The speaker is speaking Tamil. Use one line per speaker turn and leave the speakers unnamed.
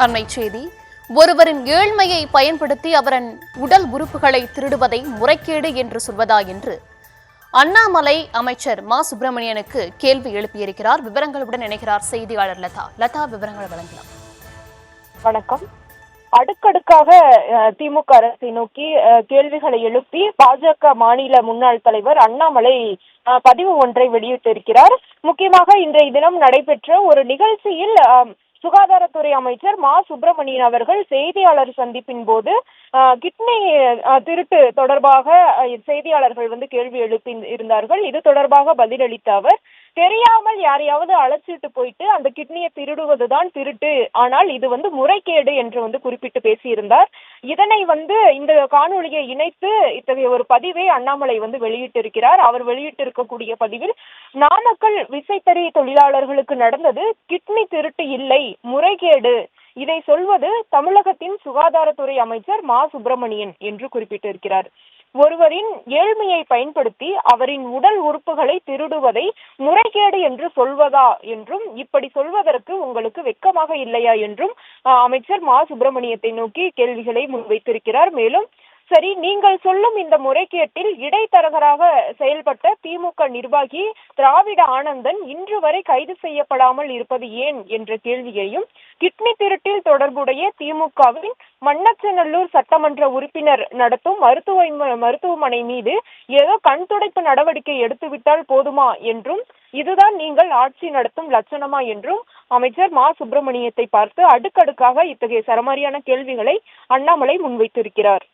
அண்மைச் செய்தி. ஒருவரின் ஏழ்மையை பயன்படுத்தி அவரின் உடல் உறுப்புகளை திருடுவதை முறைகேடு என்று சொல்வதா என்று அண்ணாமலை அமைச்சர் மா சுப்பிரமணியனுக்கு கேள்வி எழுப்பியிருக்கிறார். விவரங்களுடன் இணைகிறார் செய்தியாளர் லதா. லதா, விவரங்களை வழங்கலாம்.
வணக்கம். அடுக்கடுக்காக திமுக அரசை நோக்கி கேள்விகளை எழுப்பி பாஜக மாநில முன்னாள் தலைவர் அண்ணாமலை பதிவு ஒன்றை வெளியிட்டிருக்கிறார். முக்கியமாக இன்றைய தினம் நடைபெற்ற ஒரு நிகழ்ச்சியில் சுகாதாரத்துறை அமைச்சர் மா சுப்பிரமணியன் அவர்கள் செய்தியாளர் சந்திப்பின் போது கிட்னி திருட்டு தொடர்பாக செய்தியாளர்கள் கேள்வி எழுப்பி இருந்தார்கள். இது தொடர்பாக பதிலளித்த அவர், தெரியாமல் யாரையாவது அழைச்சிட்டு போயிட்டு அந்த கிட்னியை திருடுவதுதான் திருட்டு, ஆனால் இது முறைகேடு என்று குறிப்பிட்டு பேசியிருந்தார். இதனை இந்த காணொலியை இணைத்து இத்தகைய ஒரு பதிவை அண்ணாமலை வெளியிட்டிருக்கிறார். அவர் வெளியிட்டிருக்கக்கூடிய பதிவில், நாமக்கல் விசைத்தறி தொழிலாளர்களுக்கு நடந்தது கிட்னி திருட்டு இல்லை, முறைகேடு. இதை சொல்வது தமிழகத்தின் சுகாதாரத்துறை அமைச்சர் மா சுப்பிரமணியன் என்று குறிப்பிட்டிருக்கிறார். ஒருவரின் ஏழ்மையை பயன்படுத்தி அவரின் உடல் உறுப்புகளை திருடுவதை முறைகேடு என்று சொல்வதா என்றும், இப்படி சொல்வதற்கு உங்களுக்கு வெட்கமாக இல்லையா என்றும் அமைச்சர் மா சுப்பிரமணியத்தை நோக்கி கேள்விகளை முன்வைத்திருக்கிறார். மேலும், சரி, நீங்கள் சொல்லும் இந்த முறைகேட்டில் இடைத்தரகராக செயல்பட்ட திமுக நிர்வாகி திராவிட ஆனந்தன் இன்று வரை கைது செய்யப்படாமல் இருப்பது ஏன் என்ற கேள்வியையும், கிட்னி திருட்டில் தொடர்புடைய திமுகவின் மண்ணச்சநல்லூர் சட்டமன்ற உறுப்பினர் நடத்தும் மருத்துவமனை மீது ஏதோ கண் துடைப்பு நடவடிக்கை எடுத்துவிட்டால் போதுமா என்றும், இதுதான் நீங்கள் ஆட்சி நடத்தும் லட்சணமா என்றும் அமைச்சர் மா சுப்பிரமணியத்தை பார்த்து அடுக்கடுக்காக இத்தகைய சரமாரியான கேள்விகளை அண்ணாமலை முன்வைத்திருக்கிறார்.